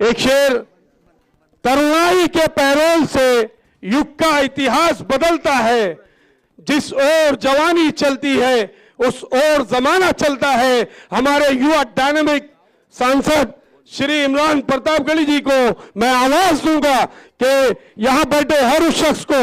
एक शेर, तरुणाई के पैरोल से युग का इतिहास बदलता है, जिस ओर जवानी चलती है उस ओर जमाना चलता है। हमारे युवा डायनेमिक सांसद श्री इमरान प्रतापगढ़ी जी को मैं आवाज दूंगा कि यहां बैठे हर उस शख्स को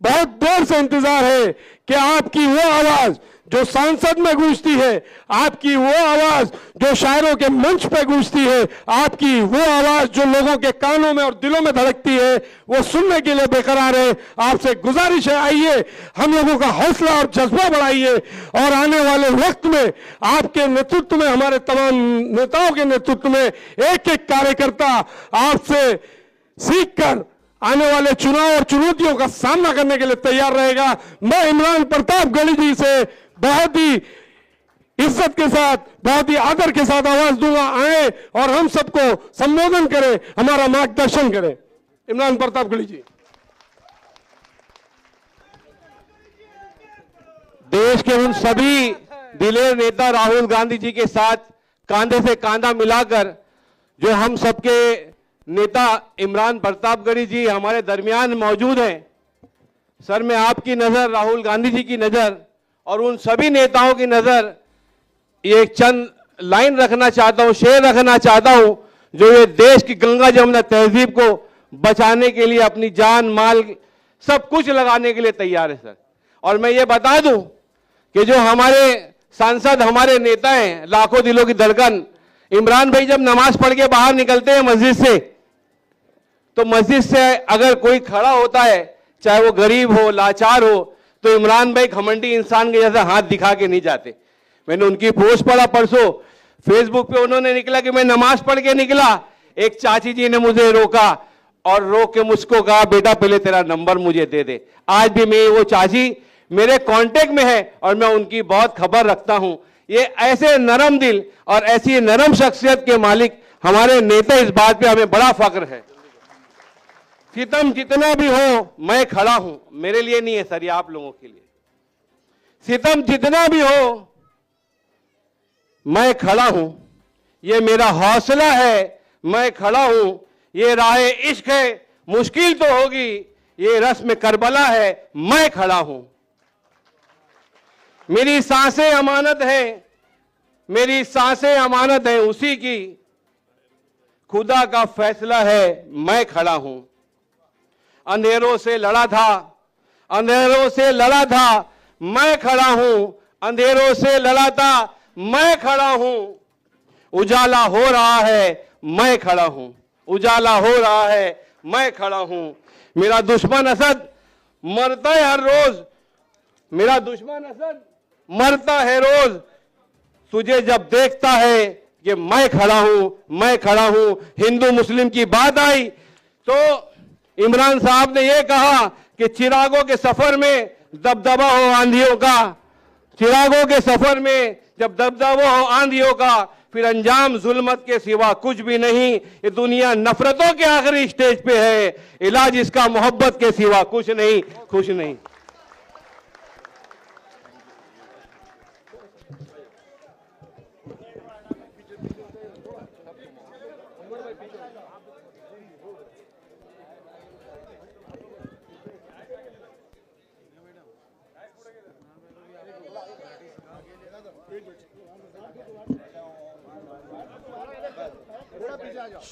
बहुत देर से इंतजार है कि आपकी वो आवाज जो सांसद में गूंजती है, आपकी वो आवाज जो शायरों के मंच पे गूंजती है, आपकी वो आवाज जो लोगों के कानों में और दिलों में धड़कती है, वो सुनने के लिए बेकरार है। आपसे गुजारिश है, आइए हम लोगों का हौसला और जज्बा बढ़ाइए और आने वाले वक्त में आपके नेतृत्व में, हमारे तमाम नेताओं के नेतृत्व में एक एक कार्यकर्ता आपसे सीखकर आने वाले चुनाव और चुनौतियों का सामना करने के लिए तैयार रहेगा। मैं इमरान प्रतापगढ़ी जी से बहुत ही इज्जत के साथ, बहुत ही आदर के साथ आवाज दूंगा, आए और हम सबको संबोधन करें, हमारा मार्गदर्शन करें। इमरान प्रतापगढ़ी जी। देश के उन सभी दिलेर नेता राहुल गांधी जी के साथ कांधे से कांधा मिलाकर जो हम सबके नेता इमरान प्रतापगढ़ी जी हमारे दरमियान मौजूद हैं। सर, मैं आपकी नजर, राहुल गांधी जी की नजर और उन सभी नेताओं की नजर ये एक चंद लाइन रखना चाहता हूं, शेर रखना चाहता हूं, जो ये देश की गंगा जमुना तहजीब को बचाने के लिए अपनी जान माल सब कुछ लगाने के लिए तैयार है सर। और मैं ये बता दूं कि जो हमारे सांसद, हमारे नेता हैं, लाखों दिलों की धड़कन, इमरान भाई जब नमाज पढ़ के बाहर निकलते हैं मस्जिद से, तो मस्जिद से अगर कोई खड़ा होता है, चाहे वो गरीब हो, लाचार हो, तो इमरान भाई घमंडी इंसान के जैसा हाथ दिखा के नहीं जाते। मैंने उनकी पोस्ट पढ़ा परसों फेसबुक पे, उन्होंने निकला कि मैं नमाज पढ़ के निकला, एक चाची जी ने मुझे रोका और रोक के मुझको कहा, बेटा पहले तेरा नंबर मुझे दे दे। आज भी मैं वो चाची मेरे कांटेक्ट में है और मैं उनकी बहुत खबर रखता हूं। ये ऐसे नरम दिल और ऐसी नरम शख्सियत के मालिक हमारे नेता, इस बात पे हमें बड़ा फख्र है। सितम जितना भी हो मैं खड़ा हूं, मेरे लिए नहीं है सर, ये आप लोगों के लिए। सितम जितना भी हो मैं खड़ा हूं, ये मेरा हौसला है, मैं खड़ा हूं। ये राह इश्क है, मुश्किल तो होगी, ये रस्म करबला है, मैं खड़ा हूं। मेरी सांसें अमानत है, मेरी सांसें अमानत है उसी की, खुदा का फैसला है, मैं खड़ा हूं। अंधेरों से लड़ा था, अंधेरों से लड़ा था, मैं खड़ा हूं। अंधेरों से लड़ा था, मैं खड़ा हूं। उजाला हो रहा है, मैं खड़ा हूं। उजाला हो रहा है, मैं खड़ा हूं। मेरा दुश्मन असद मरता है हर रोज, मेरा दुश्मन असद मरता है रोज, तुझे जब देखता है कि मैं खड़ा हूं, मैं खड़ा हूं। हिंदू मुस्लिम की बात आई तो इमरान साहब ने यह कहा कि चिरागों के सफर में दबदबा हो आंधियों का, चिरागों के सफर में जब दबदबा हो आंधियों का, फिर अंजाम जुल्मत के सिवा कुछ भी नहीं। ये दुनिया नफरतों के आखिरी स्टेज पे है, इलाज इसका मोहब्बत के सिवा कुछ नहीं, खुश नहीं।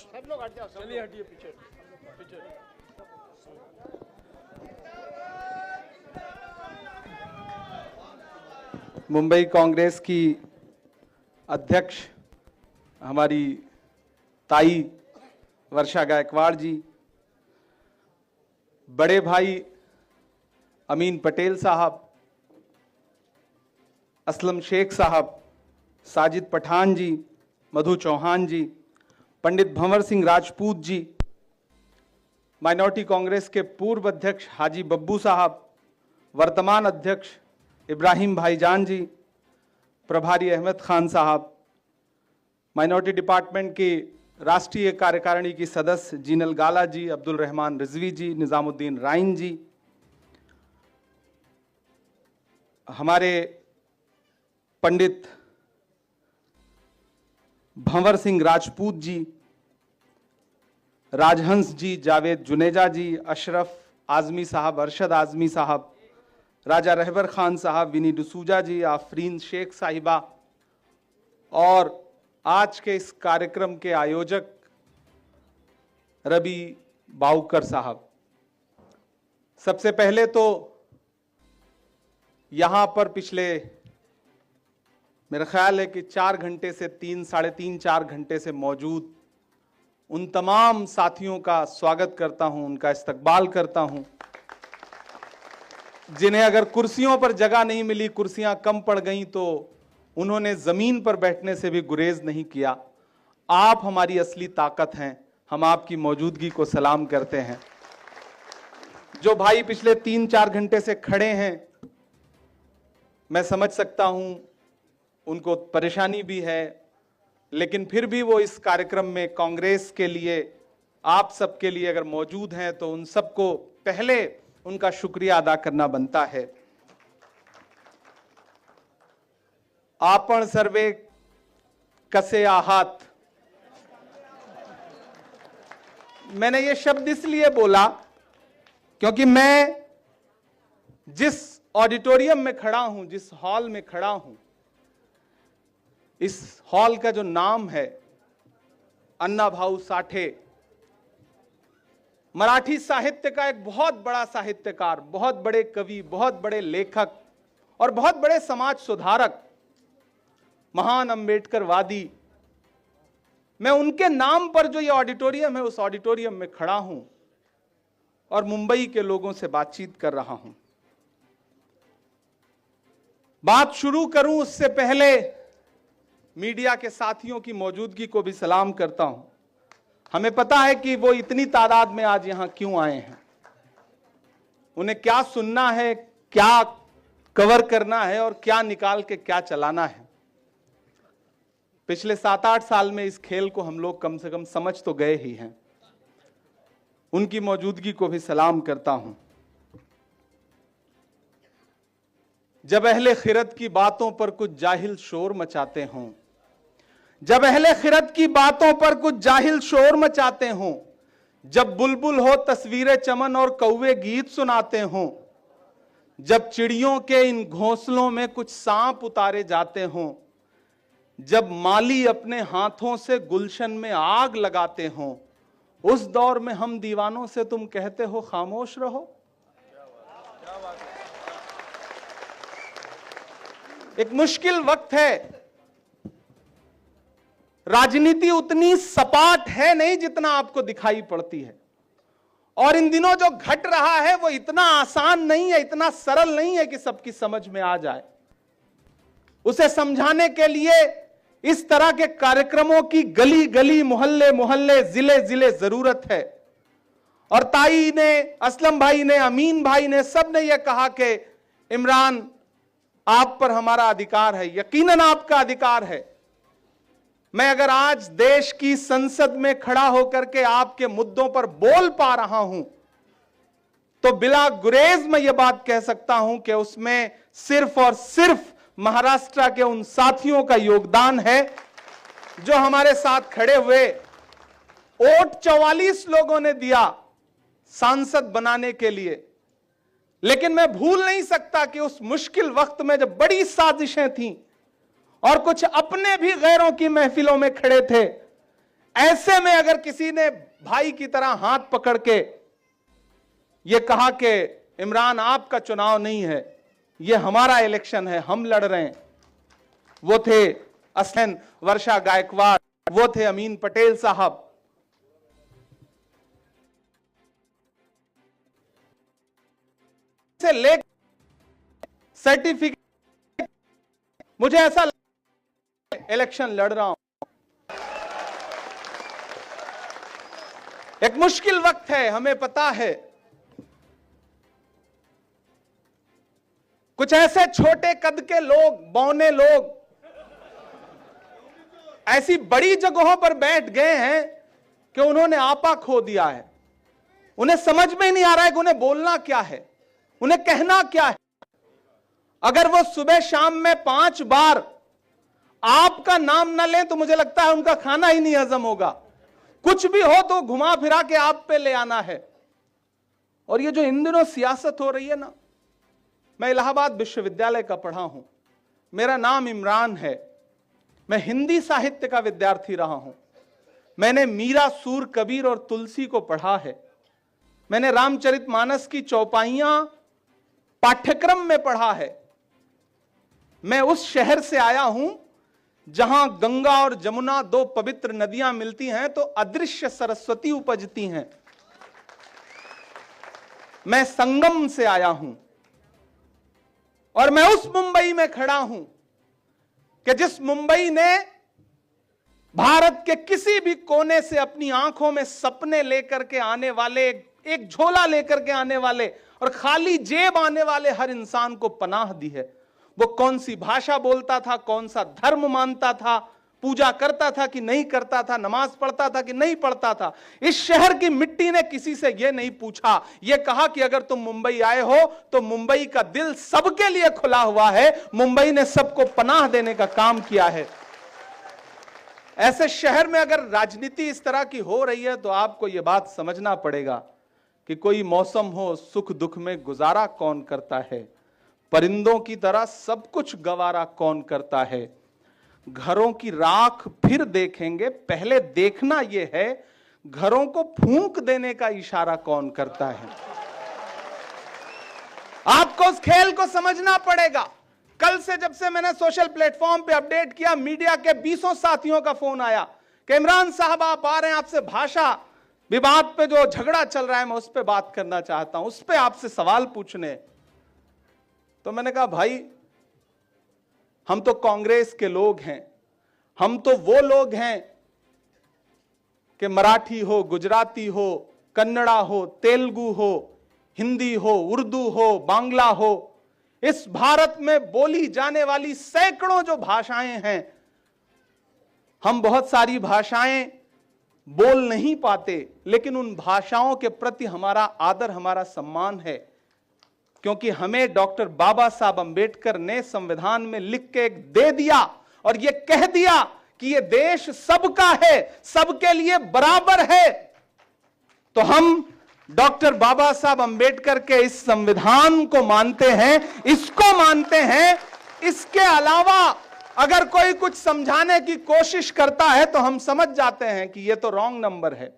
सब लोग हट जाओ, चलिए हटिए पीछे पीछे। मुंबई कांग्रेस की अध्यक्ष हमारी ताई वर्षा गायकवाड़ जी, बड़े भाई अमीन पटेल साहब, असलम शेख साहब, साजिद पठान जी, मधु चौहान जी, पंडित भंवर सिंह राजपूत जी, माइनॉरिटी कांग्रेस के पूर्व अध्यक्ष हाजी बब्बू साहब, वर्तमान अध्यक्ष इब्राहिम भाईजान जी, प्रभारी अहमद खान साहब, माइनॉरिटी डिपार्टमेंट की राष्ट्रीय कार्यकारिणी की सदस्य जीनल गाला जी, अब्दुल रहमान रिजवी जी, निजामुद्दीन राइन जी, हमारे पंडित भंवर सिंह राजपूत जी, राजहंस जी, जावेद जुनेजा जी, अशरफ आजमी साहब, अरशद आजमी साहब, राजा रहबर खान साहब, विनी डसूजा जी, आफरीन शेख साहिबा और आज के इस कार्यक्रम के आयोजक रवि बाउकर साहब। सबसे पहले तो यहां पर पिछले मेरा ख्याल है कि 4 घंटे से 3-3.5-4 घंटे से मौजूद उन तमाम साथियों का स्वागत करता हूं, उनका इस्तकबाल करता हूं, जिन्हें अगर कुर्सियों पर जगह नहीं मिली, कुर्सियां कम पड़ गईं, तो उन्होंने जमीन पर बैठने से भी गुरेज नहीं किया। आप हमारी असली ताकत हैं, हम आपकी मौजूदगी को सलाम करते हैं। जो भाई पिछले 3-4 घंटे से खड़े हैं, मैं समझ सकता हूं उनको परेशानी भी है, लेकिन फिर भी वो इस कार्यक्रम में कांग्रेस के लिए, आप सबके लिए अगर मौजूद हैं तो उन सबको पहले उनका शुक्रिया अदा करना बनता है। आपण सर्वे कसे आहात, मैंने ये शब्द इसलिए बोला क्योंकि मैं जिस ऑडिटोरियम में खड़ा हूं, जिस हॉल में खड़ा हूं, इस हॉल का जो नाम है अन्ना भाऊ साठे, मराठी साहित्य का एक बहुत बड़ा साहित्यकार, बहुत बड़े कवि, बहुत बड़े लेखक और बहुत बड़े समाज सुधारक, महान अंबेडकरवादी, मैं उनके नाम पर जो ये ऑडिटोरियम है, उस ऑडिटोरियम में खड़ा हूं और मुंबई के लोगों से बातचीत कर रहा हूं। बात शुरू करूं उससे पहले मीडिया के साथियों की मौजूदगी को भी सलाम करता हूं। हमें पता है कि वो इतनी तादाद में आज यहां क्यों आए हैं, उन्हें क्या सुनना है, क्या कवर करना है और क्या निकाल के क्या चलाना है। पिछले 7-8 साल में इस खेल को हम लोग कम से कम समझ तो गए ही हैं। उनकी मौजूदगी को भी सलाम करता हूं। जब अहले खिरत की बातों पर कुछ जाहिल शोर मचाते हों, जब अहले खिरत की बातों पर कुछ जाहिल शोर मचाते हों, जब बुलबुल हो तस्वीरें चमन और कौवे गीत सुनाते हों, जब चिड़ियों के इन घोंसलों में कुछ सांप उतारे जाते हों, जब माली अपने हाथों से गुलशन में आग लगाते हों, उस दौर में हम दीवानों से तुम कहते हो खामोश रहो। एक मुश्किल वक्त है, राजनीति उतनी सपाट है नहीं जितना आपको दिखाई पड़ती है, और इन दिनों जो घट रहा है वो इतना आसान नहीं है, इतना सरल नहीं है कि सबकी समझ में आ जाए। उसे समझाने के लिए इस तरह के कार्यक्रमों की गली गली, मोहल्ले मोहल्ले, जिले जिले जरूरत है। और ताई ने, असलम भाई ने, अमीन भाई ने, सब ने यह कहा कि इमरान आप पर हमारा अधिकार है, यकीनन आपका अधिकार है। मैं अगर आज देश की संसद में खड़ा होकर के आपके मुद्दों पर बोल पा रहा हूं तो बिला गुरेज मैं यह बात कह सकता हूं कि उसमें सिर्फ और सिर्फ महाराष्ट्र के उन साथियों का योगदान है जो हमारे साथ खड़े हुए। वोट 44 लोगों ने दिया सांसद बनाने के लिए, लेकिन मैं भूल नहीं सकता कि उस मुश्किल वक्त में जब बड़ी साजिशें थीं और कुछ अपने भी गैरों की महफिलों में खड़े थे, ऐसे में अगर किसी ने भाई की तरह हाथ पकड़ के यह कहा कि इमरान आपका चुनाव नहीं है, यह हमारा इलेक्शन है, हम लड़ रहे हैं, वो थे असलन वर्षा गायकवाड़, वो थे अमीन पटेल साहब। से ले सर्टिफिकेट, मुझे ऐसा इलेक्शन लड़ रहा हूं। एक मुश्किल वक्त है, हमें पता है। कुछ ऐसे छोटे कद के लोग, बौने लोग ऐसी बड़ी जगहों पर बैठ गए हैं कि उन्होंने आपा खो दिया है। उन्हें समझ में नहीं आ रहा है कि उन्हें बोलना क्या है, उन्हें कहना क्या है। अगर वो सुबह शाम में 5 बार आपका नाम ना लें तो मुझे लगता है उनका खाना ही नहीं हजम होगा। कुछ भी हो तो घुमा फिरा के आप पे ले आना है। और ये जो इन दिनों सियासत हो रही है ना, मैं इलाहाबाद विश्वविद्यालय का पढ़ा हूं, मेरा नाम इमरान है, मैं हिंदी साहित्य का विद्यार्थी रहा हूं, मैंने मीरा, सूर, कबीर और तुलसी को पढ़ा है, मैंने रामचरितमानस की चौपाइयां पाठ्यक्रम में पढ़ा है। मैं उस शहर से आया हूं जहां गंगा और जमुना 2 पवित्र नदियां मिलती हैं तो अदृश्य सरस्वती उपजती हैं। मैं संगम से आया हूं और मैं उस मुंबई में खड़ा हूं कि जिस मुंबई ने भारत के किसी भी कोने से अपनी आंखों में सपने लेकर के आने वाले, एक झोला लेकर के आने वाले और खाली जेब आने वाले हर इंसान को पनाह दी है। वो कौन सी भाषा बोलता था, कौन सा धर्म मानता था, पूजा करता था कि नहीं करता था, नमाज पढ़ता था कि नहीं पढ़ता था, इस शहर की मिट्टी ने किसी से यह नहीं पूछा। यह कहा कि अगर तुम मुंबई आए हो तो मुंबई का दिल सबके लिए खुला हुआ है, मुंबई ने सबको पनाह देने का काम किया है। ऐसे शहर में अगर राजनीति इस तरह की हो रही है तो आपको यह बात समझना पड़ेगा कि कोई मौसम हो, सुख दुख में गुजारा कौन करता है, परिंदों की तरह सब कुछ गवारा कौन करता है, घरों की राख फिर देखेंगे, पहले देखना यह है घरों को फूंक देने का इशारा कौन करता है। आपको उस खेल को समझना पड़ेगा। कल से जब से मैंने सोशल प्लेटफॉर्म पे अपडेट किया, मीडिया के 20 साथियों का फोन आया कि इमरान साहब आप आ रहे हैं, आपसे भाषा विवाद पे जो झगड़ा चल रहा है मैं उस पे बात करना चाहता हूं, उस पे आपसे सवाल पूछने। तो मैंने कहा भाई हम तो कांग्रेस के लोग हैं, हम तो वो लोग हैं कि मराठी हो, गुजराती हो, कन्नड़ा हो, तेलुगु हो, हिंदी हो, उर्दू हो, बांग्ला हो, इस भारत में बोली जाने वाली सैकड़ों जो भाषाएं हैं, हम बहुत सारी भाषाएं बोल नहीं पाते, लेकिन उन भाषाओं के प्रति हमारा आदर, हमारा सम्मान है, क्योंकि हमें डॉक्टर बाबा साहब अंबेडकर ने संविधान में लिख के एक दे दिया और यह कह दिया कि यह देश सबका है, सबके लिए बराबर है। तो हम डॉक्टर बाबा साहब अंबेडकर के इस संविधान को मानते हैं, इसको मानते हैं। इसके अलावा अगर कोई कुछ समझाने की कोशिश करता है तो हम समझ जाते हैं कि यह तो रॉन्ग नंबर है,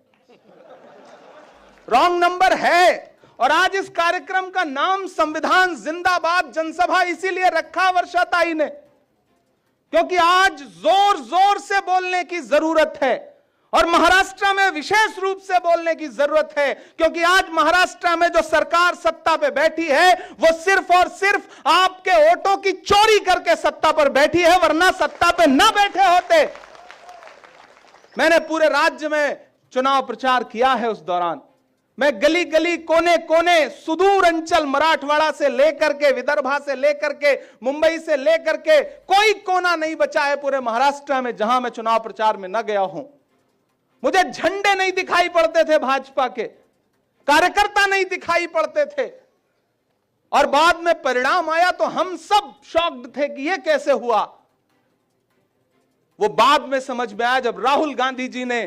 रॉन्ग नंबर है। और आज इस कार्यक्रम का नाम संविधान जिंदाबाद जनसभा इसीलिए रखा वर्षाताई ने, क्योंकि आज जोर जोर से बोलने की जरूरत है और महाराष्ट्र में विशेष रूप से बोलने की जरूरत है, क्योंकि आज महाराष्ट्र में जो सरकार सत्ता पे बैठी है वो सिर्फ और सिर्फ आपके वोटों की चोरी करके सत्ता पर बैठी है, वरना सत्ता पे ना बैठे होते। मैंने पूरे राज्य में चुनाव प्रचार किया है। उस दौरान मैं गली गली, कोने कोने, सुदूर अंचल, मराठवाड़ा से लेकर के, विदर्भा से लेकर के, मुंबई से लेकर के, कोई कोना नहीं बचा है पूरे महाराष्ट्र में जहां मैं चुनाव प्रचार में न गया हूं। मुझे झंडे नहीं दिखाई पड़ते थे, भाजपा के कार्यकर्ता नहीं दिखाई पड़ते थे, और बाद में परिणाम आया तो हम सब शॉक्ड थे कि यह कैसे हुआ। वो बाद में समझ में आया जब राहुल गांधी जी ने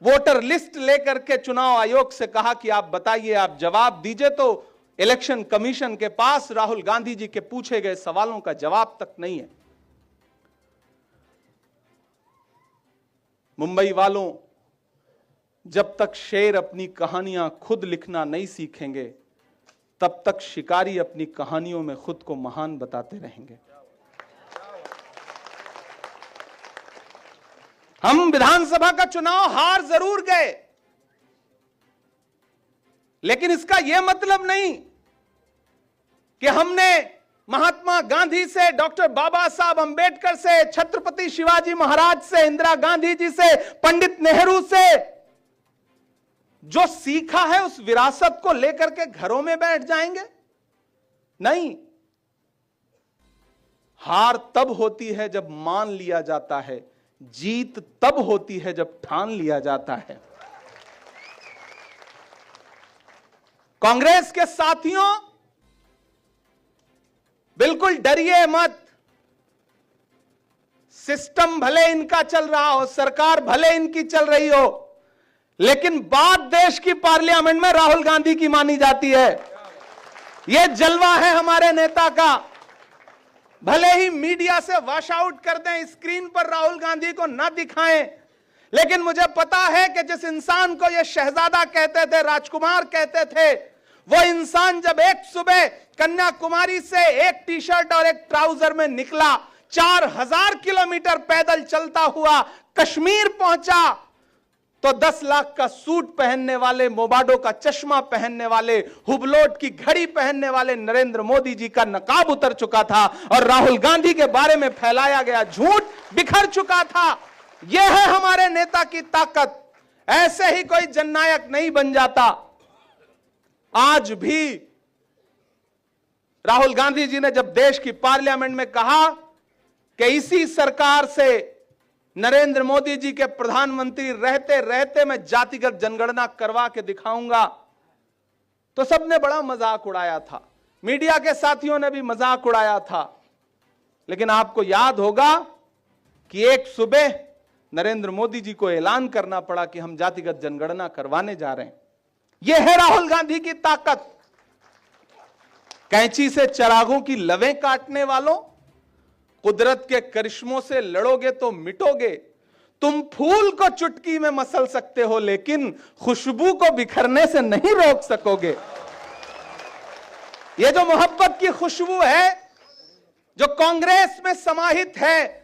वोटर लिस्ट लेकर के चुनाव आयोग से कहा कि आप बताइए, आप जवाब दीजिए, तो इलेक्शन कमीशन के पास राहुल गांधी जी के पूछे गए सवालों का जवाब तक नहीं है। मुंबई वालों, जब तक शेर अपनी कहानियां खुद लिखना नहीं सीखेंगे तब तक शिकारी अपनी कहानियों में खुद को महान बताते रहेंगे। हम विधानसभा का चुनाव हार जरूर गए, लेकिन इसका यह मतलब नहीं कि हमने महात्मा गांधी से, डॉक्टर बाबा साहब अंबेडकर से, छत्रपति शिवाजी महाराज से, इंदिरा गांधी जी से, पंडित नेहरू से जो सीखा है उस विरासत को लेकर के घरों में बैठ जाएंगे। नहीं, हार तब होती है जब मान लिया जाता है, जीत तब होती है जब ठान लिया जाता है। कांग्रेस के साथियों, बिल्कुल डरिए मत। सिस्टम भले इनका चल रहा हो, सरकार भले इनकी चल रही हो, लेकिन बात देश की पार्लियामेंट में राहुल गांधी की मानी जाती है। यह जलवा है हमारे नेता का। भले ही मीडिया से वॉश आउट कर दें, स्क्रीन पर राहुल गांधी को ना दिखाएं, लेकिन मुझे पता है कि जिस इंसान को ये शहजादा कहते थे, राजकुमार कहते थे, वो इंसान जब एक सुबह कन्याकुमारी से एक टी शर्ट और एक ट्राउजर में निकला, 4000 किलोमीटर पैदल चलता हुआ कश्मीर पहुंचा, तो 10 लाख का सूट पहनने वाले, मोबाडो का चश्मा पहनने वाले, हुबलोट की घड़ी पहनने वाले नरेंद्र मोदी जी का नकाब उतर चुका था और राहुल गांधी के बारे में फैलाया गया झूठ बिखर चुका था। यह है हमारे नेता की ताकत। ऐसे ही कोई जननायक नहीं बन जाता। आज भी राहुल गांधी जी ने जब देश की पार्लियामेंट में कहा कि इसी सरकार से नरेंद्र मोदी जी के प्रधानमंत्री रहते रहते मैं जातिगत जनगणना करवा के दिखाऊंगा, तो सबने बड़ा मजाक उड़ाया था, मीडिया के साथियों ने भी मजाक उड़ाया था। लेकिन आपको याद होगा कि एक सुबह नरेंद्र मोदी जी को ऐलान करना पड़ा कि हम जातिगत जनगणना करवाने जा रहे हैं। यह है राहुल गांधी की ताकत। कैंची से चिरागों की लवें काटने वालों, कुदरत के करिश्मों से लड़ोगे तो मिटोगे। तुम फूल को चुटकी में मसल सकते हो, लेकिन खुशबू को बिखरने से नहीं रोक सकोगे। यह जो मोहब्बत की खुशबू है जो कांग्रेस में समाहित है,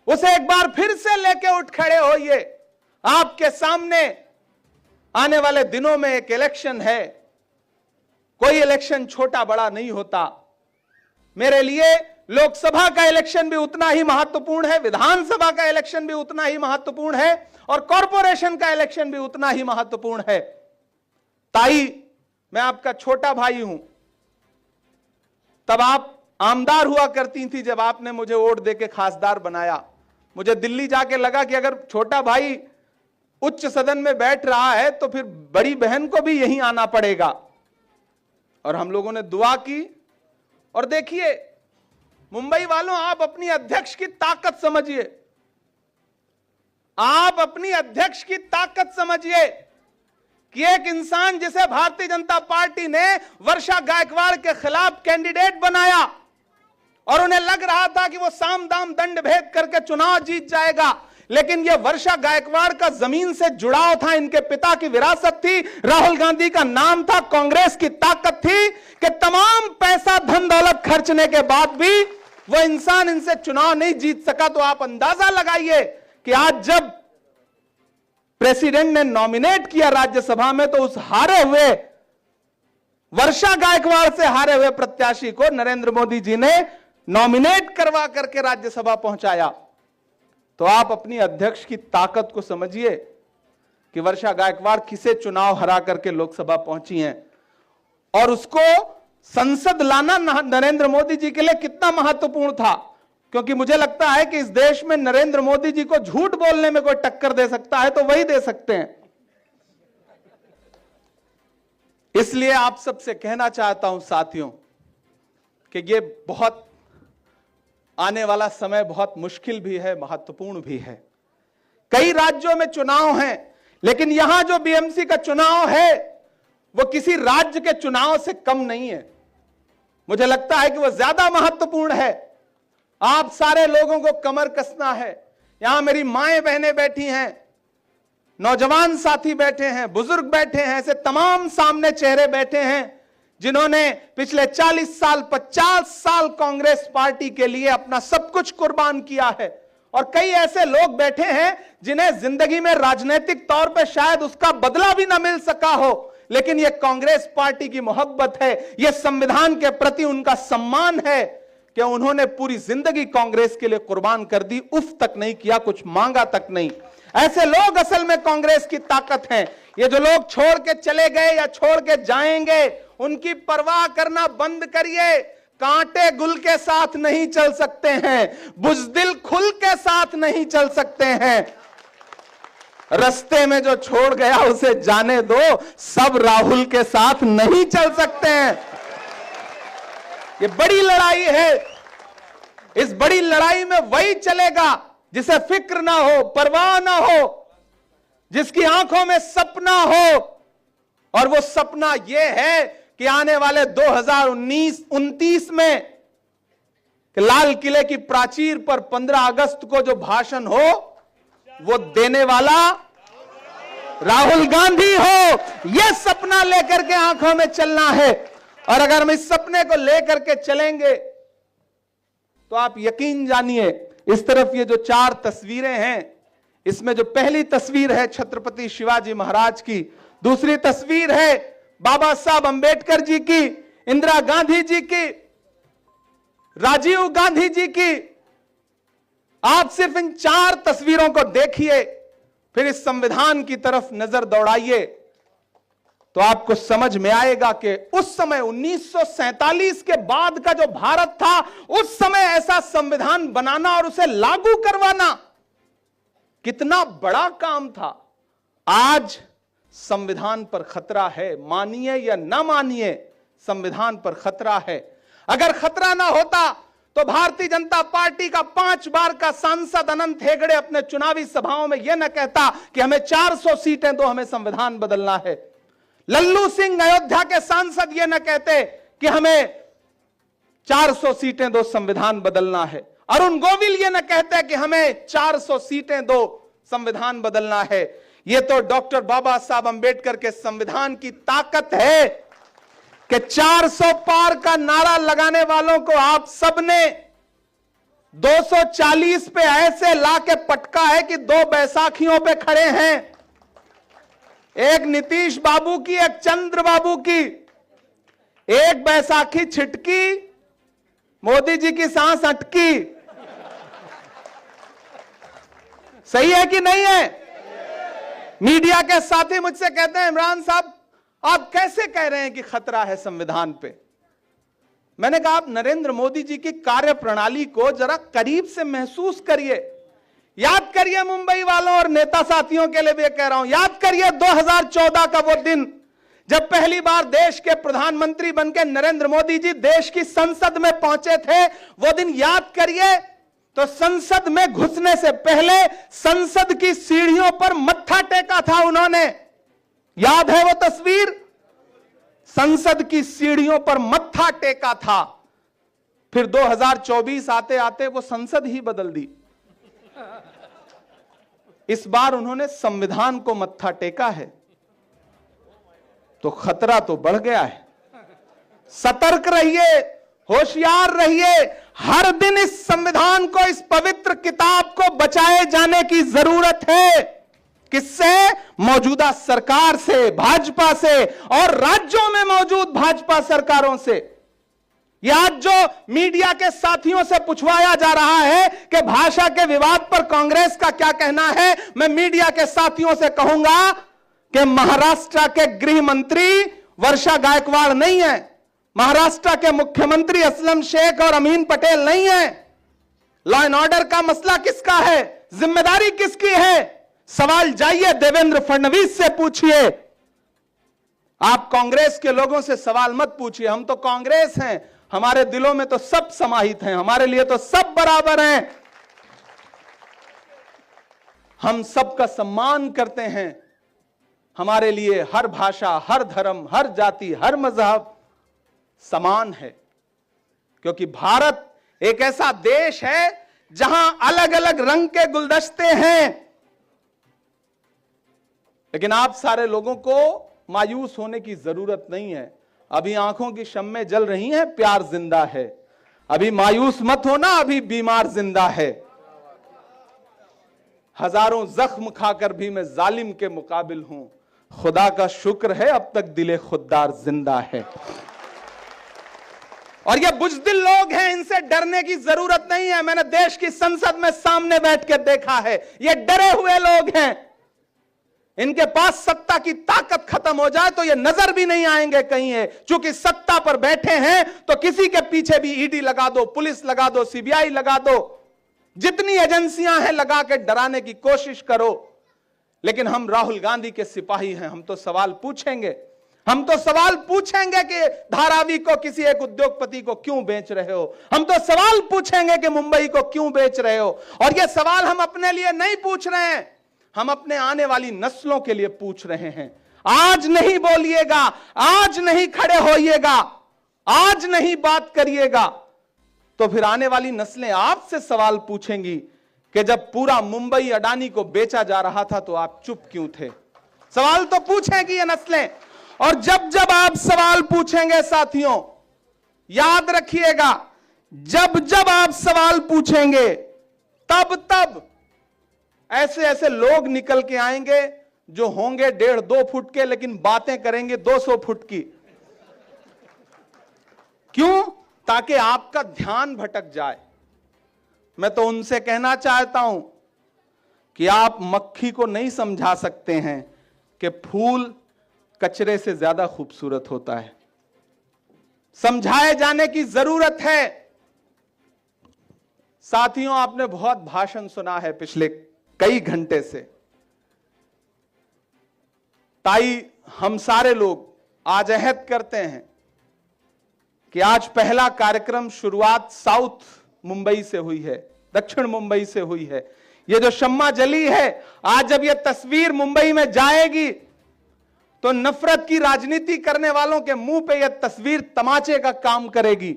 उसे एक बार फिर से लेके उठ खड़े होइए। आपके सामने आने वाले दिनों में एक इलेक्शन है। कोई इलेक्शन छोटा बड़ा नहीं होता। मेरे लिए लोकसभा का इलेक्शन भी उतना ही महत्वपूर्ण है, विधानसभा का इलेक्शन भी उतना ही महत्वपूर्ण है, और कॉरपोरेशन का इलेक्शन भी उतना ही महत्वपूर्ण है। ताई, मैं आपका छोटा भाई हूं। तब आप आमदार हुआ करती थी जब आपने मुझे वोट देके खासदार बनाया। मुझे दिल्ली जाके लगा कि अगर छोटा भाई उच्च सदन में बैठ रहा है तो फिर बड़ी बहन को भी यहीं आना पड़ेगा। और हम लोगों ने दुआ की, और देखिए मुंबई वालों, आप अपनी अध्यक्ष की ताकत समझिए। आप अपनी अध्यक्ष की ताकत समझिए कि एक इंसान जिसे भारतीय जनता पार्टी ने वर्षा गायकवाड़ के खिलाफ कैंडिडेट बनाया और उन्हें लग रहा था कि वो साम दाम दंड भेद करके चुनाव जीत जाएगा, लेकिन यह वर्षा गायकवाड़ का जमीन से जुड़ाव था, इनके पिता की विरासत थी, राहुल गांधी का नाम था, कांग्रेस की ताकत थी कि तमाम पैसा धन दौलत खर्चने के बाद भी वो इंसान इनसे चुनाव नहीं जीत सका। तो आप अंदाजा लगाइए कि आज जब प्रेसिडेंट ने नॉमिनेट किया राज्यसभा में, तो उस हारे हुए वर्षा गायकवाड़ से हारे हुए प्रत्याशी को नरेंद्र मोदी जी ने नॉमिनेट करवा करके राज्यसभा पहुंचाया। तो आप अपनी अध्यक्ष की ताकत को समझिए कि वर्षा गायकवाड़ किसे चुनाव हरा करके लोकसभा पहुंची हैं, और उसको संसद लाना नरेंद्र मोदी जी के लिए कितना महत्वपूर्ण था। क्योंकि मुझे लगता है कि इस देश में नरेंद्र मोदी जी को झूठ बोलने में कोई टक्कर दे सकता है तो वही दे सकते हैं। इसलिए आप सबसे कहना चाहता हूं साथियों कि ये बहुत आने वाला समय बहुत मुश्किल भी है, महत्वपूर्ण भी है। कई राज्यों में चुनाव हैं, लेकिन यहां जो बीएमसी का चुनाव है वो किसी राज्य के चुनाव से कम नहीं है। मुझे लगता है कि वो ज्यादा महत्वपूर्ण है। आप सारे लोगों को कमर कसना है। यहां मेरी माएं बहनें बैठी हैं, नौजवान साथी बैठे हैं, बुजुर्ग बैठे हैं, ऐसे तमाम सामने चेहरे बैठे हैं जिन्होंने पिछले 40 साल 50 साल कांग्रेस पार्टी के लिए अपना सब कुछ कुर्बान किया है। और कई ऐसे लोग बैठे हैं जिन्हें जिंदगी में राजनीतिक तौर पर शायद उसका बदला भी ना मिल सका हो, लेकिन यह कांग्रेस पार्टी की मोहब्बत है, यह संविधान के प्रति उनका सम्मान है कि उन्होंने पूरी जिंदगी कांग्रेस के लिए कुर्बान कर दी, उफ तक नहीं किया, कुछ मांगा तक नहीं। ऐसे लोग असल में कांग्रेस की ताकत हैं। ये जो लोग छोड़ के चले गए या छोड़ के जाएंगे, उनकी परवाह करना बंद करिए। कांटे गुल के साथ नहीं चल सकते हैं, बुज़दिल खुल के साथ नहीं चल सकते हैं। रास्ते में जो छोड़ गया उसे जाने दो, सब राहुल के साथ नहीं चल सकते हैं। ये बड़ी लड़ाई है। इस बड़ी लड़ाई में वही चलेगा जिसे फिक्र ना हो, परवाह ना हो, जिसकी आंखों में सपना हो। और वो सपना यह है कि आने वाले 2029 में कि लाल किले की प्राचीर पर 15 अगस्त को जो भाषण हो वो देने वाला राहुल गांधी हो। यह सपना लेकर के आंखों में चलना है। और अगर हम इस सपने को लेकर के चलेंगे तो आप यकीन जानिए, इस तरफ ये जो 4 तस्वीरें हैं, इसमें जो पहली तस्वीर है छत्रपति शिवाजी महाराज की, दूसरी तस्वीर है बाबा साहब अंबेडकर जी की, इंदिरा गांधी जी की, राजीव गांधी जी की। आप सिर्फ इन 4 तस्वीरों को देखिए, फिर इस संविधान की तरफ नजर दौड़ाइए तो आपको समझ में आएगा कि उस समय 1947 के बाद का जो भारत था, उस समय ऐसा संविधान बनाना और उसे लागू करवाना कितना बड़ा काम था। आज संविधान पर खतरा है, मानिए या ना मानिए, संविधान पर खतरा है। अगर खतरा ना होता तो भारतीय जनता पार्टी का 5 बार का सांसद अनंत हेगड़े अपने चुनावी सभाओं में यह न कहता कि हमें 400 सीटें दो, हमें संविधान बदलना है। लल्लू सिंह अयोध्या के सांसद यह न कहते कि हमें 400 सीटें दो, संविधान बदलना है। अरुण गोविल ये न कहते कि हमें 400 सीटें दो, संविधान बदलना है। ये तो डॉक्टर बाबा साहब अंबेडकर के संविधान की ताकत है कि 400 पार का नारा लगाने वालों को आप सबने 240 पे ऐसे लाके पटका है कि 2 बैसाखियों पे खड़े हैं, एक नीतीश बाबू की, एक चंद्र बाबू की। एक बैसाखी छिटकी, मोदी जी की सांस अटकी। सही है कि नहीं है? मीडिया के साथी मुझसे कहते हैं, इमरान साहब आप कैसे कह रहे हैं कि खतरा है संविधान पे? मैंने कहा आप नरेंद्र मोदी जी की कार्यप्रणाली को जरा करीब से महसूस करिए। याद करिए मुंबई वालों और नेता साथियों के लिए भी कह रहा हूं, याद करिए 2014 का वो दिन जब पहली बार देश के प्रधानमंत्री बनकर नरेंद्र मोदी जी देश की संसद में पहुंचे थे। वो दिन याद करिए तो संसद में घुसने से पहले संसद की सीढ़ियों पर मत्था टेका था उन्होंने। याद है वो तस्वीर? संसद की सीढ़ियों पर मत्था टेका था। फिर 2024 आते आते वो संसद ही बदल दी। इस बार उन्होंने संविधान को मत्था टेका है तो खतरा तो बढ़ गया है। सतर्क रहिए, होशियार रहिए। हर दिन इस संविधान को, इस पवित्र किताब को बचाए जाने की जरूरत है। किससे? मौजूदा सरकार से, भाजपा से और राज्यों में मौजूद भाजपा सरकारों से। यह आज जो मीडिया के साथियों से पूछवाया जा रहा है कि भाषा के विवाद पर कांग्रेस का क्या कहना है, मैं मीडिया के साथियों से कहूंगा कि महाराष्ट्र के गृह मंत्री वर्षा गायकवाड़ नहीं है, महाराष्ट्र के मुख्यमंत्री असलम शेख और अमीन पटेल नहीं है। लॉ एंड ऑर्डर का मसला किसका है? जिम्मेदारी किसकी है? सवाल जाइए देवेंद्र फडणवीस से पूछिए। आप कांग्रेस के लोगों से सवाल मत पूछिए। हम तो कांग्रेस हैं, हमारे दिलों में तो सब समाहित हैं, हमारे लिए तो सब बराबर हैं। हम सबका सम्मान करते हैं। हमारे लिए हर भाषा, हर धर्म, हर जाति, हर मजहब समान है, क्योंकि भारत एक ऐसा देश है जहां अलग अलग रंग के गुलदस्ते हैं। लेकिन आप सारे लोगों को मायूस होने की जरूरत नहीं है। अभी आंखों की शम्में जल रही हैं, प्यार जिंदा है। अभी मायूस मत होना, अभी बीमार जिंदा है। हजारों जख्म खाकर भी मैं जालिम के मुकाबिल हूं। खुदा का शुक्र है अब तक दिले खुददार जिंदा है। और ये बुजदिल लोग हैं, इनसे डरने की जरूरत नहीं है। मैंने देश की संसद में सामने बैठ के देखा है, ये डरे हुए लोग हैं। इनके पास सत्ता की ताकत खत्म हो जाए तो ये नजर भी नहीं आएंगे कहीं है। चूंकि सत्ता पर बैठे हैं तो किसी के पीछे भी ईडी लगा दो, पुलिस लगा दो, सीबीआई लगा दो, जितनी एजेंसियां हैं लगा के डराने की कोशिश करो। लेकिन हम राहुल गांधी के सिपाही हैं, हम तो सवाल पूछेंगे। हम तो सवाल पूछेंगे कि धारावी को किसी एक उद्योगपति को क्यों बेच रहे हो, हम तो सवाल पूछेंगे कि मुंबई को क्यों बेच रहे हो। और यह सवाल हम अपने लिए नहीं पूछ रहे हैं, हम अपने आने वाली नस्लों के लिए पूछ रहे हैं। आज नहीं बोलिएगा, आज नहीं खड़े होइएगा, आज नहीं बात करिएगा, तो फिर आने वाली नस्लें आपसे सवाल पूछेंगी कि जब पूरा मुंबई अडानी को बेचा जा रहा था तो आप चुप क्यों थे। सवाल तो पूछेंगी ये नस्लें। और जब जब आप सवाल पूछेंगे साथियों, याद रखिएगा, जब जब आप सवाल पूछेंगे तब तब ऐसे ऐसे लोग निकल के आएंगे जो होंगे 1.5-2 फुट के, लेकिन बातें करेंगे 200 फुट की। क्यों? ताकि आपका ध्यान भटक जाए। मैं तो उनसे कहना चाहता हूं कि आप मक्खी को नहीं समझा सकते हैं कि फूल कचरे से ज्यादा खूबसूरत होता है। समझाए जाने की जरूरत है। साथियों, आपने बहुत भाषण सुना है पिछले कई घंटे से। ताई हम सारे लोग आज अहद करते हैं कि आज पहला कार्यक्रम शुरुआत साउथ मुंबई से हुई है, दक्षिण मुंबई से हुई है। ये जो शम्मा जली है, आज जब ये तस्वीर मुंबई में जाएगी तो नफरत की राजनीति करने वालों के मुंह पे यह तस्वीर तमाचे का काम करेगी,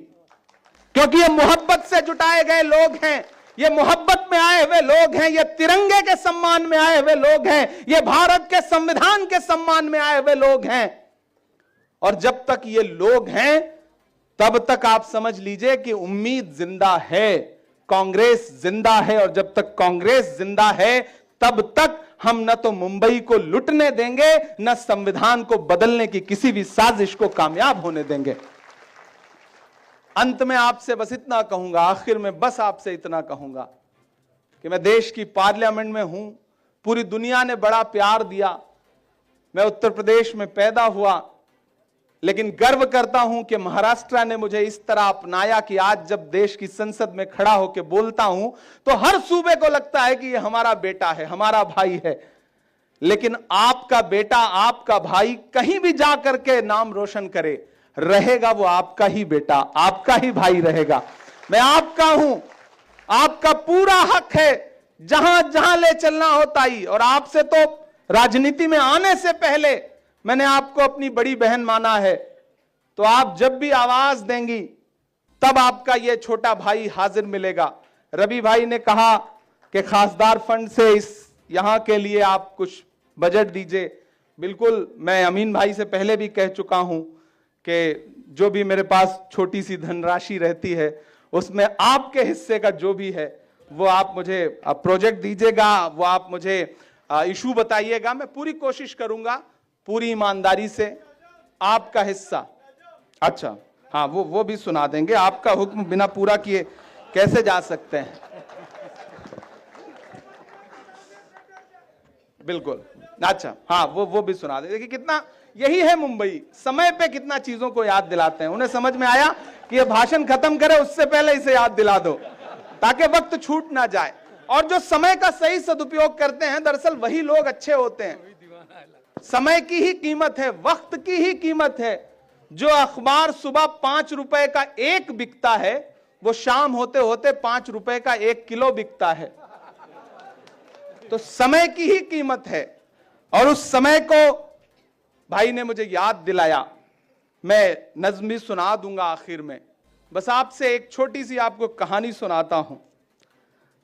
क्योंकि ये मोहब्बत से जुटाए गए लोग हैं, ये मोहब्बत में आए हुए लोग हैं, ये तिरंगे के सम्मान में आए हुए लोग हैं, ये भारत के संविधान के सम्मान में आए हुए लोग हैं। और जब तक ये लोग हैं तब तक आप समझ लीजिए कि उम्मीद जिंदा है, कांग्रेस जिंदा है। और जब तक कांग्रेस जिंदा है तब तक हम न तो मुंबई को लुटने देंगे, न संविधान को बदलने की किसी भी साजिश को कामयाब होने देंगे। अंत में आपसे बस इतना कहूंगा, आखिर में बस आपसे इतना कहूंगा कि मैं देश की पार्लियामेंट में हूं, पूरी दुनिया ने बड़ा प्यार दिया, मैं उत्तर प्रदेश में पैदा हुआ, लेकिन गर्व करता हूं कि महाराष्ट्र ने मुझे इस तरह अपनाया कि आज जब देश की संसद में खड़ा होकर बोलता हूं तो हर सूबे को लगता है कि ये हमारा बेटा है, हमारा भाई है। लेकिन आपका बेटा, आपका भाई कहीं भी जा करके नाम रोशन करे, रहेगा वो आपका ही बेटा, आपका ही भाई रहेगा। मैं आपका हूं, आपका पूरा हक है जहां जहां ले चलना होता ही। और आपसे तो राजनीति में आने से पहले मैंने आपको अपनी बड़ी बहन माना है, तो आप जब भी आवाज देंगी तब आपका ये छोटा भाई हाजिर मिलेगा। रवि भाई ने कहा कि खासदार फंड से इस यहां के लिए आप कुछ बजट दीजिए। बिल्कुल, मैं अमीन भाई से पहले भी कह चुका हूं कि जो भी मेरे पास छोटी सी धनराशि रहती है उसमें आपके हिस्से का जो भी है वो आप मुझे प्रोजेक्ट दीजिएगा, वो आप मुझे इशू बताइएगा। मैं पूरी कोशिश करूंगा, पूरी ईमानदारी से आपका हिस्सा। अच्छा, हाँ, वो भी सुना देंगे। आपका हुक्म बिना पूरा किए कैसे जा सकते हैं। बिल्कुल, अच्छा, हाँ, वो भी सुना दे। देखिए कितना, यही है मुंबई, समय पे कितना चीजों को याद दिलाते हैं। उन्हें समझ में आया कि ये भाषण खत्म करे उससे पहले इसे याद दिला दो ताकि वक्त छूट ना जाए। और जो समय का सही सदुपयोग करते हैं, दरअसल वही लोग अच्छे होते हैं। समय की ही कीमत है, वक्त की ही कीमत है। जो अखबार सुबह 5 रुपए का एक बिकता है, वो शाम होते होते 5 रुपए का 1 किलो बिकता है। तो समय की ही कीमत है। और उस समय को भाई ने मुझे याद दिलाया। मैं नज्म भी सुना दूंगा आखिर में। बस आपसे एक छोटी सी आपको कहानी सुनाता हूं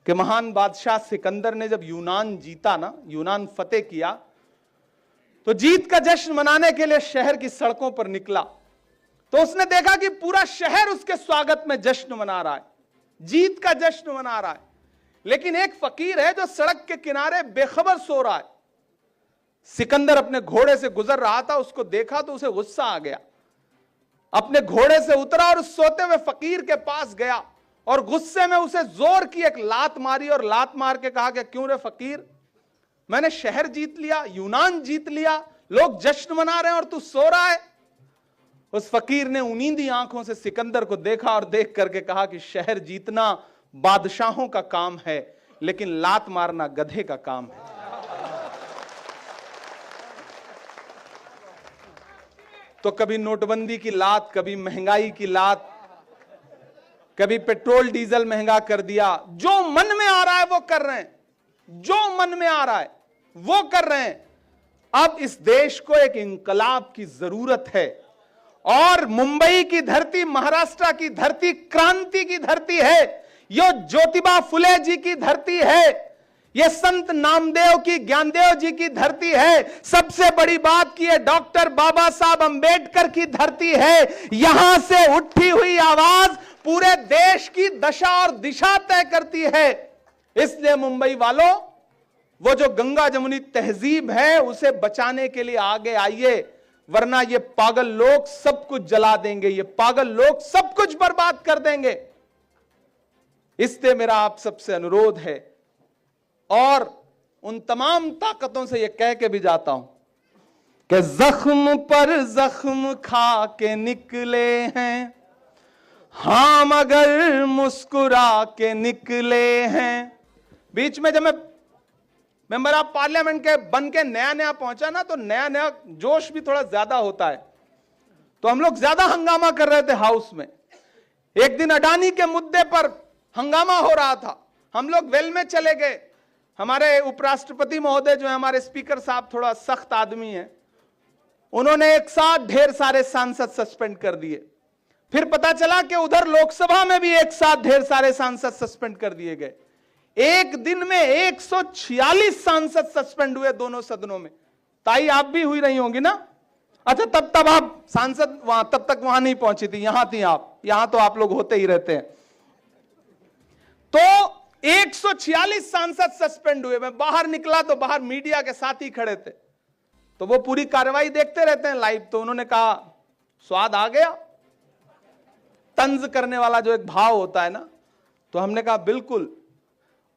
कि महान बादशाह सिकंदर ने जब यूनान जीता ना, यूनान फतेह किया, तो जीत का जश्न मनाने के लिए शहर की सड़कों पर निकला। तो उसने देखा कि पूरा शहर उसके स्वागत में जश्न मना रहा है, जीत का जश्न मना रहा है। लेकिन एक फकीर है जो सड़क के किनारे बेखबर सो रहा है। सिकंदर अपने घोड़े से गुजर रहा था, उसको देखा तो उसे गुस्सा आ गया। अपने घोड़े से उतरा और उस सोते हुए फकीर के पास गया और गुस्से में उसे जोर की एक लात मारी और लात मार के कहा कि क्यों रे फकीर, मैंने शहर जीत लिया, यूनान जीत लिया, लोग जश्न मना रहे हैं और तू सो रहा है। उस फकीर ने उनींदी आंखों से सिकंदर को देखा और देख करके कहा कि शहर जीतना बादशाहों का काम है, लेकिन लात मारना गधे का काम है। तो कभी नोटबंदी की लात, कभी महंगाई की लात, कभी पेट्रोल डीजल महंगा कर दिया। जो मन में आ रहा है वो कर रहे हैं, जो मन में आ रहा है वो कर रहे हैं। अब इस देश को एक इंकलाब की जरूरत है, और मुंबई की धरती, महाराष्ट्र की धरती क्रांति की धरती है, ये ज्योतिबा फुले जी की धरती है, ये संत नामदेव की, ज्ञानदेव जी की धरती है, सबसे बड़ी बात की है डॉक्टर बाबा साहब अंबेडकर की धरती है। यहां से उठी हुई आवाज पूरे देश की दशा और दिशा तय करती है। इसलिए मुंबई वालों, वो जो गंगा जमुनी तहजीब है उसे बचाने के लिए आगे आइए, वरना ये पागल लोग सब कुछ जला देंगे, ये पागल लोग सब कुछ बर्बाद कर देंगे। इसलिए मेरा आप सबसे अनुरोध है, और उन तमाम ताकतों से ये कह के भी जाता हूं कि जख्म पर जख्म खा के निकले हैं हाँ, मगर मुस्कुरा के निकले हैं। बीच में जब मैं मेंबर ऑफ पार्लियामेंट के बन के नया नया पहुंचा ना, तो नया नया जोश भी थोड़ा ज्यादा होता है, तो हम लोग ज्यादा हंगामा कर रहे थे हाउस में। एक दिन अडानी के मुद्दे पर हंगामा हो रहा था, हम लोग वेल में चले गए। हमारे उपराष्ट्रपति महोदय जो है, हमारे स्पीकर साहब थोड़ा सख्त आदमी है, उन्होंने एक साथ ढेर सारे सांसद सस्पेंड कर दिए। फिर पता चला कि उधर लोकसभा में भी एक साथ ढेर सारे सांसद सस्पेंड कर दिए गए। एक दिन में 146 सांसद सस्पेंड हुए दोनों सदनों में। ताई आप भी हुई रही होंगी ना? अच्छा, तब आप सांसद वहां, तब तक वहां नहीं पहुंची थी, यहां थी आप। यहां तो आप लोग होते ही रहते हैं। तो 146 सांसद सस्पेंड हुए। मैं बाहर निकला तो बाहर मीडिया के साथ ही खड़े थे, तो वो पूरी कार्रवाई देखते रहते हैं लाइव। तो उन्होंने कहा स्वाद आ गया, तंज करने वाला जो एक भाव होता है ना। तो हमने कहा बिल्कुल,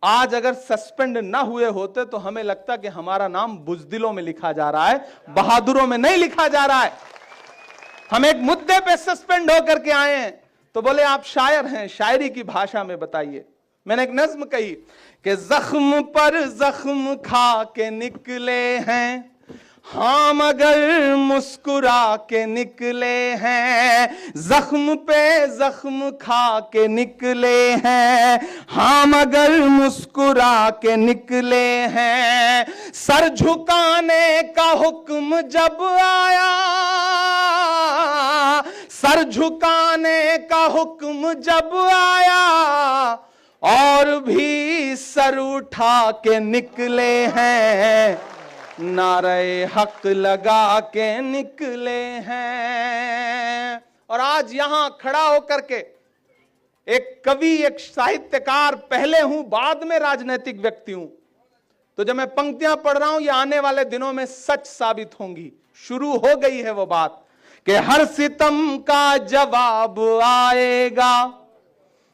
आज अगर सस्पेंड ना हुए होते तो हमें लगता कि हमारा नाम बुजदिलों में लिखा जा रहा है, बहादुरों में नहीं लिखा जा रहा है। हम एक मुद्दे पे सस्पेंड होकर के आए हैं। तो बोले आप शायर हैं, शायरी की भाषा में बताइए। मैंने एक नज्म कही कि जख्म पर जख्म खा के निकले हैं हाँ, मगर मुस्कुरा के निकले हैं। जख्म पे जख्म खा के निकले हैं हाँ, मगर मुस्कुरा के निकले हैं। सर झुकाने का हुक्म जब आया, सर झुकाने का हुक्म जब आया, और भी सर उठा के निकले हैं, नारे हक लगा के निकले हैं। और आज यहां खड़ा होकर के एक कवि, एक साहित्यकार, पहले हूं बाद में राजनीतिक व्यक्ति हूं, तो जब मैं पंक्तियां पढ़ रहा हूं ये आने वाले दिनों में सच साबित होंगी। शुरू हो गई है वो बात कि हर सितम का जवाब आएगा,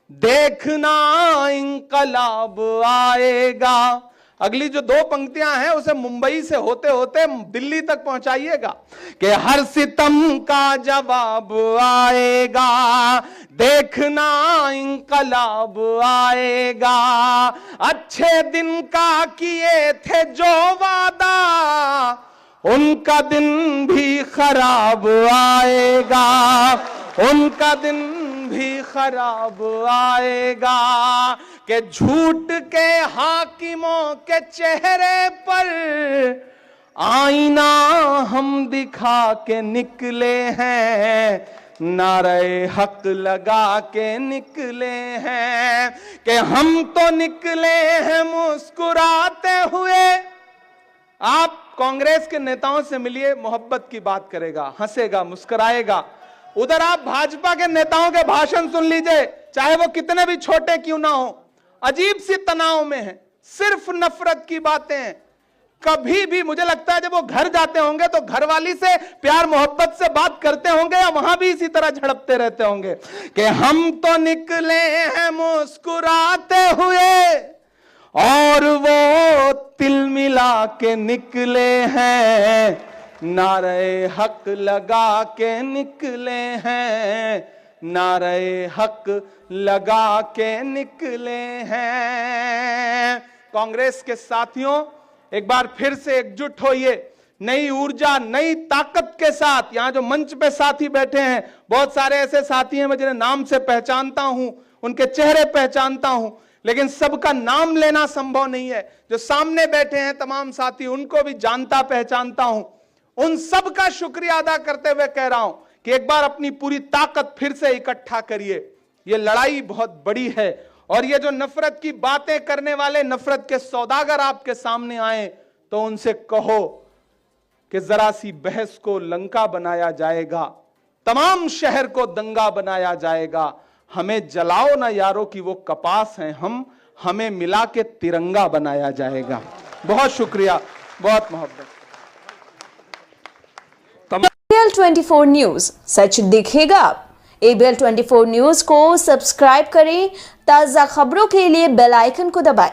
देखना इंकलाब आएगा। अगली जो दो पंक्तियां हैं उसे मुंबई से होते होते दिल्ली तक पहुंचाइएगा कि हर सितम का जवाब आएगा, देखना इंकलाब आएगा। अच्छे दिन का किए थे जो वादा, उनका दिन भी खराब आएगा, उनका दिन भी खराब आएगा। कि झूठ के हाकिमों के चेहरे पर आईना हम दिखा के निकले हैं, नारे हक लगा के निकले हैं। कि हम तो निकले हैं मुस्कुराते हुए। आप कांग्रेस के नेताओं से मिलिए, मोहब्बत की बात करेगा, हंसेगा, मुस्कुराएगा। उधर आप भाजपा के नेताओं के भाषण सुन लीजिए, चाहे वो कितने भी छोटे क्यों ना हो, अजीब सी तनाव में है, सिर्फ नफरत की बातें हैं। कभी भी मुझे लगता है जब वो घर जाते होंगे तो घरवाली से प्यार मोहब्बत से बात करते होंगे, या वहां भी इसी तरह झड़पते रहते होंगे कि हम तो निकले हैं मुस्कुराते हुए, और वो तिल मिला के निकले हैं, नारे हक लगा के निकले हैं, नारे हक लगा के निकले हैं। कांग्रेस के साथियों, एक बार फिर से एकजुट होइए, नई ऊर्जा, नई ताकत के साथ। यहां जो मंच पे साथी बैठे हैं, बहुत सारे ऐसे साथी हैं मैं जिन्हें नाम से पहचानता हूं, उनके चेहरे पहचानता हूं, लेकिन सबका नाम लेना संभव नहीं है। जो सामने बैठे हैं तमाम साथी, उनको भी जानता पहचानता हूं। उन सब का शुक्रिया अदा करते हुए कह रहा हूं कि एक बार अपनी पूरी ताकत फिर से इकट्ठा करिए। ये लड़ाई बहुत बड़ी है और ये जो नफरत की बातें करने वाले नफरत के सौदागर आपके सामने आए, तो उनसे कहो कि जरा सी बहस को लंका बनाया जाएगा, तमाम शहर को दंगा बनाया जाएगा। हमें जलाओ ना यारों की वो कपास हैं हम, हमें मिला के तिरंगा बनाया जाएगा। बहुत शुक्रिया, बहुत मोहब्बत। ABL 24 न्यूज, सच दिखेगा। ABL 24 न्यूज को सब्सक्राइब करें, ताजा खबरों के लिए बेल आइकन को दबाएं।